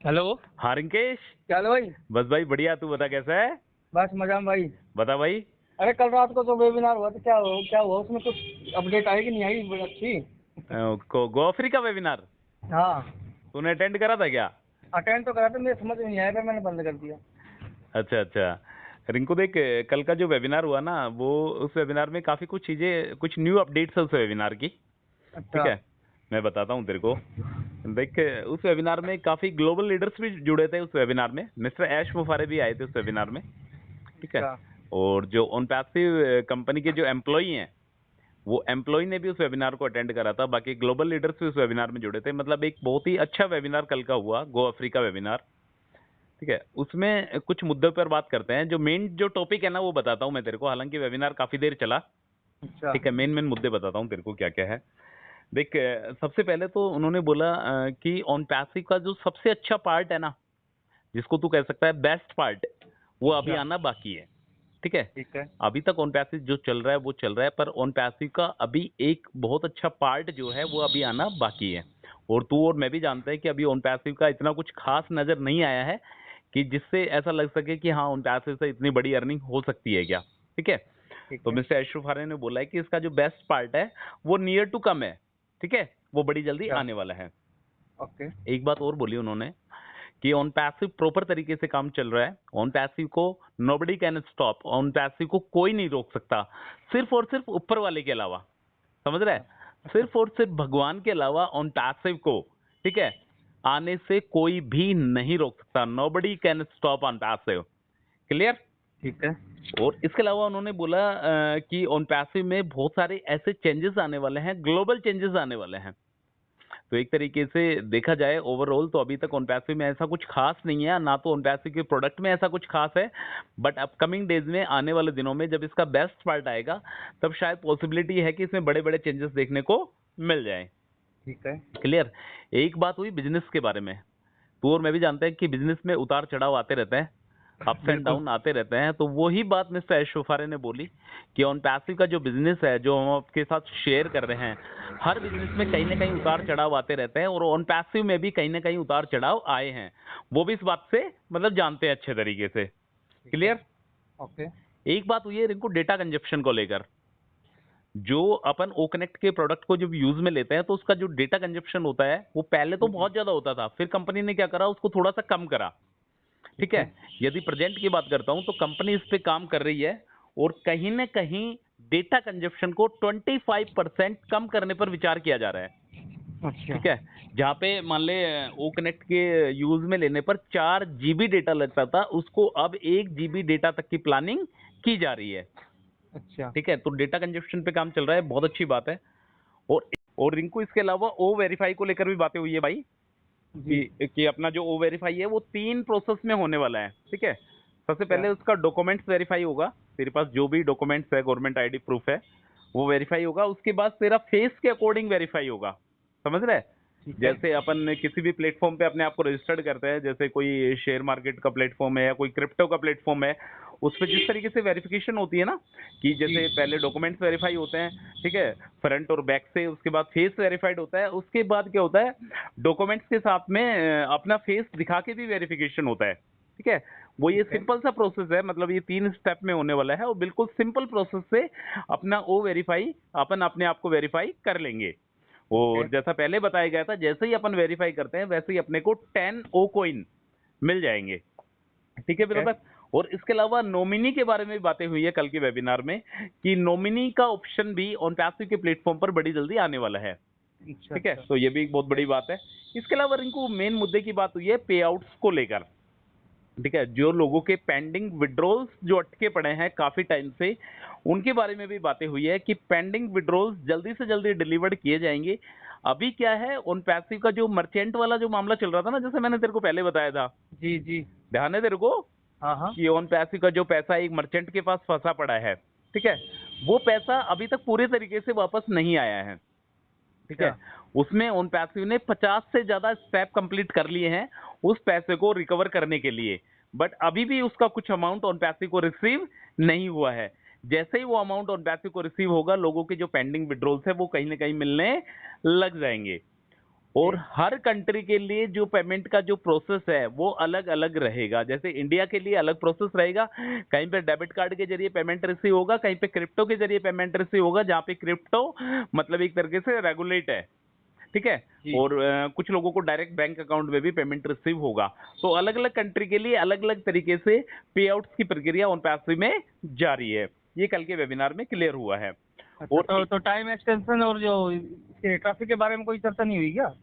Hello. हाँ रिंकेश। क्या हाल है भाई? बस भाई बढ़िया, तू बता कैसा है। बस मजा में भाई। बता भाई। अरे कल रात को तो वेबिनार हुआ था, क्या हुआ उसमें? कुछ अपडेट आई कि नहीं आई? बड़ी अच्छी। गो अफ्रीका वेबिनार हाँ। तूने अटेंड करा था क्या? अटेंड तो करा था, मेरे समझ में नहीं आया, फिर मैंने बंद कर दिया। अच्छा अच्छा। रिंकू देख, कल का जो वेबिनार हुआ ना, वो उस वेबिनार में काफी कुछ चीजें, कुछ न्यू अपडेट्स है उस वेबिनार की। ठीक अच्छा। है, मैं बताता हूँ तेरे को। देख, उस वेबिनार में काफी ग्लोबल लीडर्स भी जुड़े थे। उस वेबिनार में मिस्टर ऐश मुफारे भी आए थे उस वेबिनार में। ठीक है। अच्छा। और जो ऑन पैसिव कंपनी के जो एम्प्लॉई हैं, वो एम्प्लॉय ने भी उस वेबिनार को अटेंड करा था। बाकी ग्लोबल लीडर्स भी उस वेबिनार में जुड़े थे। मतलब एक बहुत ही अच्छा वेबिनार कल का हुआ, गो अफ्रीका वेबिनार। ठीक है, उसमें कुछ मुद्दों पर बात करते हैं। जो मेन जो टॉपिक है ना, वो बताता हूँ मैं तेरे को। हालांकि वेबिनार काफी देर चला। अच्छा। ठीक है, मेन मेन मुद्दे बताता हूँ तेरे को क्या क्या है। देख, सबसे पहले तो उन्होंने बोला कि ऑन पैसिव का जो सबसे अच्छा पार्ट है ना, जिसको तू कह सकता है बेस्ट पार्ट, वो अभी अच्छा। आना बाकी है। ठीक है। ठीक है। अभी तक ऑन पैसिव जो चल रहा है वो चल रहा है, पर ऑन पैसिव का अभी एक बहुत अच्छा पार्ट जो है वो अभी आना बाकी है। और तू और मैं भी जानते हैं कि अभी ऑन पैसिव का इतना कुछ खास नजर नहीं आया है कि जिससे ऐसा लग सके कि हाँ, ऑन पैसिव से इतनी बड़ी अर्निंग हो सकती है क्या। ठीक है। ठीक तो है। मिस्टर अशरफ फारे ने बोला है कि इसका जो बेस्ट पार्ट है वो नियर टू कम है। ठीक है, वो बड़ी जल्दी अच्छा। आने वाला है। ओके। एक बात और बोली उन्होंने कि ऑन पैसिव प्रॉपर तरीके से काम चल रहा है। ऑन पैसिव को nobody can stop, on passive को कोई नहीं रोक सकता, सिर्फ और सिर्फ ऊपर वाले के अलावा। समझ रहा है? अच्छा। सिर्फ और सिर्फ भगवान के अलावा ऑन पैसिव को, ठीक है, आने से कोई भी नहीं रोक सकता। Nobody can stop on passive. Clear? ठीक है। और इसके अलावा उन्होंने बोला कि ऑन पैसिव में बहुत सारे ऐसे चेंजेस आने वाले हैं, ग्लोबल चेंजेस आने वाले हैं। तो एक तरीके से देखा जाए ओवरऑल, तो अभी तक ओनपैसिव में ऐसा कुछ खास नहीं है ना, तो ओनपैसिव के प्रोडक्ट में ऐसा कुछ खास है। बट अपकमिंग डेज में, आने वाले दिनों में जब इसका बेस्ट पार्ट आएगा, तब शायद पॉसिबिलिटी है कि इसमें बड़े बड़े चेंजेस देखने को मिल जाए। ठीक है। क्लियर? एक बात हुई बिजनेस के बारे में। तू और मैं भी जानते हैं कि बिजनेस में उतार चढ़ाव आते रहते हैं, अप्स एंड बिल्कुल। डाउन आते रहते हैं। तो वही बात मिस्टर ऐशोफारे ने बोली कि ऑन पैसिव का जो बिजनेस है, जो हम आपके साथ शेयर कर रहे हैं, हर बिजनेस में कहीं ना कहीं उतार चढ़ाव आते रहते हैं, और ऑन पैसिव में भी कहीं ना कहीं उतार चढ़ाव आए हैं। वो भी इस बात से मतलब जानते हैं अच्छे तरीके से। ठीक है। क्लियर? ओके। एक बात हुई है रिंकू, डेटा कंजप्शन को लेकर। जो अपन ओ कनेक्ट के प्रोडक्ट को जब यूज में लेते हैं, तो उसका जो डेटा कंजप्शन होता है वो पहले तो जी। बहुत ज्यादा होता था, फिर कंपनी ने क्या करा, उसको थोड़ा सा कम करा। ठीक ठीक है। है। यदि प्रेजेंट की बात करता हूं, तो कंपनी इस पे काम कर रही है, और कहीं ना कहीं डेटा कंजप्शन को 25% कम करने पर विचार किया जा रहा है। अच्छा। ठीक है। जहां पे मान ले ओ कनेक्ट के यूज में लेने पर 4 GB डेटा लगता था, उसको अब 1 GB डेटा तक की प्लानिंग की जा रही है। अच्छा। ठीक है, तो डेटा कंजप्शन पे काम चल रहा है, बहुत अच्छी बात है। और और रिंकू, इसके अलावा ओ वेरीफाई को लेकर भी बातें हुई है भाई। जी। कि अपना जो ओ वेरीफाई है वो 3 प्रोसेस में होने वाला है। ठीक है। सबसे अच्छा। पहले उसका डॉक्यूमेंट्स वेरीफाई होगा। तेरे पास जो भी डॉक्यूमेंट्स है, गवर्नमेंट आईडी प्रूफ है, वो वेरीफाई होगा। उसके बाद तेरा फेस के अकॉर्डिंग वेरीफाई होगा। समझ रहे? ठीक है। जैसे अपन किसी भी प्लेटफॉर्म पे अपने आप को रजिस्टर्ड करते हैं, जैसे कोई शेयर मार्केट का प्लेटफॉर्म है या कोई क्रिप्टो का प्लेटफॉर्म है, उस पर जिस तरीके से वेरिफिकेशन होती है ना, कि जी। जैसे पहले डॉक्यूमेंट्स वेरीफाई होते हैं, ठीक है, फ्रंट और बैक से, उसके बाद फेस वेरीफाइड होता है, उसके बाद क्या होता है, डॉक्यूमेंट्स के साथ में अपना फेस दिखा के भी वेरिफिकेशन होता है। ठीक है। वो ये ठीक है। सिंपल सा प्रोसेस है, मतलब ये 3 स्टेप में होने वाला है, और बिल्कुल सिंपल प्रोसेस से अपना ओ वेरीफाई, अपन अपने आप को वेरीफाई कर लेंगे। ओके। और जैसा पहले बताया गया था, जैसे ही अपन वेरीफाई करते हैं, वैसे ही अपने को 10 ओ कॉइन मिल जाएंगे। ठीक है ठीक है। ब्रदर। और इसके अलावा नॉमिनी के बारे में भी बातें हुई है कल के वेबिनार में, कि नॉमिनी का ऑप्शन भी ऑन पैसिव के प्लेटफॉर्म पर बड़ी जल्दी आने वाला है। अच्छा। ठीक है, अच्छा। तो ये भी एक बहुत बड़ी बात है। इसके अलावा इनको मेन मुद्दे की बात हुई है पे आउट्स को लेकर। ठीक है, जो लोगों के पेंडिंग विड्रॉल्स जो अटके पड़े हैं काफी टाइम से, उनके बारे में भी बातें हुई है कि पेंडिंग विड्रॉल्स जल्दी से जल्दी डिलीवर्ड किए जाएंगे। अभी क्या है, ऑन पैसिव का जो मर्चेंट वाला जो मामला चल रहा था ना, जैसे मैंने तेरे को पहले बताया था, जी। जी। ध्यान है तेरे को, हाँ हाँ। कि ऑन पैसिव का जो पैसा एक मर्चेंट के पास फंसा पड़ा है, ठीक है, वो पैसा अभी तक पूरे तरीके से वापस नहीं आया है। ठीक अच्छा। है। उसमें ऑन पैसिव ने 50 से ज्यादा स्टेप कंप्लीट कर लिए हैं उस पैसे को रिकवर करने के लिए, बट अभी भी उसका कुछ अमाउंट ऑन पैसिव को रिसीव नहीं हुआ है। जैसे ही वो अमाउंट ऑन पैसिव को रिसीव होगा, लोगों के जो पेंडिंग विड्रॉल्स है वो कहीं ना कहीं मिलने लग जाएंगे। और हर कंट्री के लिए जो पेमेंट का जो प्रोसेस है वो अलग अलग रहेगा। जैसे इंडिया के लिए अलग प्रोसेस रहेगा, कहीं पे डेबिट कार्ड के जरिए पेमेंट रिसीव होगा, कहीं पे क्रिप्टो के जरिए पेमेंट रिसीव होगा, जहाँ पे क्रिप्टो मतलब एक तरीके से रेगुलेट है, ठीक है। जी। और कुछ लोगों को डायरेक्ट बैंक अकाउंट में भी पेमेंट रिसीव होगा। तो अलग अलग कंट्री के लिए अलग अलग तरीके से पे आउट्स की प्रक्रिया ओन पैसिव में जारी है। ये कल के वेबिनार में क्लियर हुआ है। अच्छा, और तो टाइम एक्सटेंशन और जो ट्रैफिक के बारे में कोई चर्चा नहीं हुई क्या?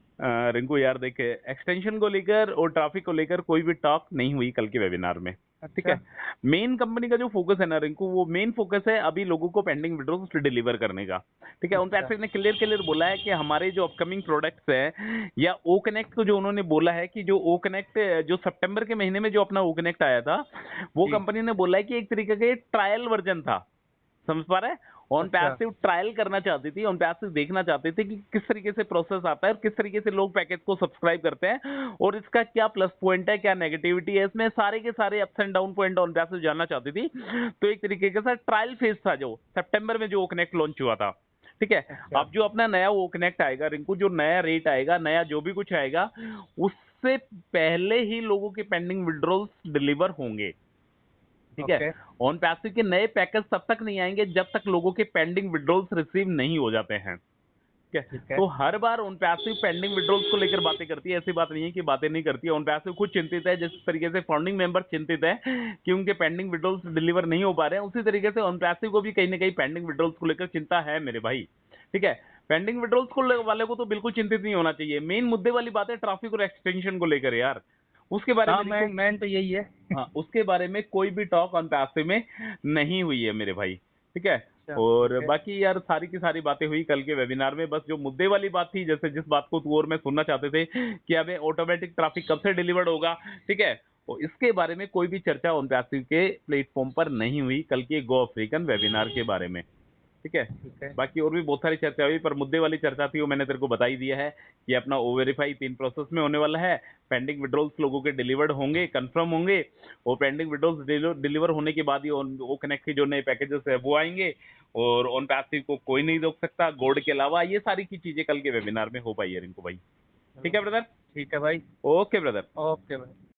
रिंकू यार देखे, एक्सटेंशन को लेकर और ट्रैफिक को लेकर कोई भी टॉक नहीं हुई कल के वेबिनार में, ठीक अच्छा। है। मेन कंपनी का जो फोकस है ना रिंकू, वो मेन फोकस है अभी लोगों को पेंडिंग विड्रॉल्स डिलीवर करने का, ठीक है। उन अच्छा। पैसे ने क्लियर क्लियर बोला है कि हमारे जो अपकमिंग प्रोडक्ट्स है या ओ कनेक्ट को जो उन्होंने बोला है कि जो ओ कनेक्ट जो सितंबर के महीने में जो अपना ओ कनेक्ट आया था, वो जी। कंपनी ने बोला है कि एक तरीके का ट्रायल वर्जन था, समझ पा रहे हैं। ऑन अच्छा। पैसिव ट्रायल करना चाहती थी, ऑन पैसिव देखना चाहते थे कि किस तरीके से प्रोसेस आता है और किस तरीके से लोग पैकेज को सब्सक्राइब करते हैं और इसका क्या प्लस पॉइंट है, क्या नेगेटिविटी है, इसमें सारे के सारे ups and down point on passive जानना चाहती थी। तो एक तरीके के साथ ट्रायल फेज था जो सितंबर में जो वो कनेक्ट लॉन्च हुआ था, ठीक है। अच्छा। अब जो अपना नया वो कनेक्ट आएगा रिंकू, जो नया रेट आएगा, नया जो भी कुछ आएगा, उससे पहले ही लोगों के पेंडिंग विड्रॉल्स डिलीवर होंगे, ठीक है। ओके। ऑन पैसिव के नए पैकेज तब तक नहीं आएंगे जब तक लोगों के पेंडिंग विड्रॉल्स रिसीव नहीं हो जाते हैं, ठीक है। ठीक है। तो हर बार ऑन पैसिव पेंडिंग विड्रॉल्स को लेकर बातें करती है, ऐसी बात नहीं है कि बातें नहीं करती है। ऑन पैसिव खुद चिंतित है, जिस तरीके से फंडिंग मेंबर चिंतित है कि उनके पेंडिंग विड्रॉल्स डिलीवर नहीं हो पा रहे हैं, उसी तरीके से ऑन पैसिव को भी कहीं ना कहीं पेंडिंग विड्रॉल्स को लेकर चिंता है मेरे भाई, ठीक है। पेंडिंग विड्रॉल्स को वाले को तो बिल्कुल चिंतित नहीं होना चाहिए। मेन मुद्दे वाली बात है ट्रैफिक और एक्सटेंशन को लेकर यार, उसके बारे हाँ, में मैन तो यही है। हाँ, उसके बारे में कोई भी टॉक ऑन पैसिव में नहीं हुई है मेरे भाई, ठीक है। अच्छा। और ओके। बाकी यार सारी की सारी बातें हुई कल के वेबिनार में। बस जो मुद्दे वाली बात थी, जैसे जिस बात को तू और मैं सुनना चाहते थे कि हमें ऑटोमेटिक ट्रैफिक कब से डिलीवर्ड होगा, ठीक है, तो इसके बारे में कोई भी चर्चा ऑन पैसिव के प्लेटफॉर्म पर नहीं हुई कल के गो अफ्रीकन वेबिनार के बारे में, ठीक है। ठीक है। बाकी और भी बहुत सारी चर्चा हुई, पर मुद्दे वाली चर्चा थी वो मैंने तेरे को बता ही दिया है कि अपना ओ वेरीफाई 3 प्रोसेस में होने वाला है। पेंडिंग विड्रॉल्स लोगों के डिलीवर्ड होंगे, कंफर्म होंगे। वो पेंडिंग विड्रॉल्स डिलीवर होने के बाद ही वो कनेक्ट के जो नए पैकेजेस है वो आएंगे और ऑन पैसिव को कोई नहीं रोक सकता गोल्ड के अलावा। ये सारी की चीजें कल के वेबिनार में हो पाई है रिंकू भाई, ठीक है ब्रदर। ठीक है भाई। Okay brother. ओके भाई।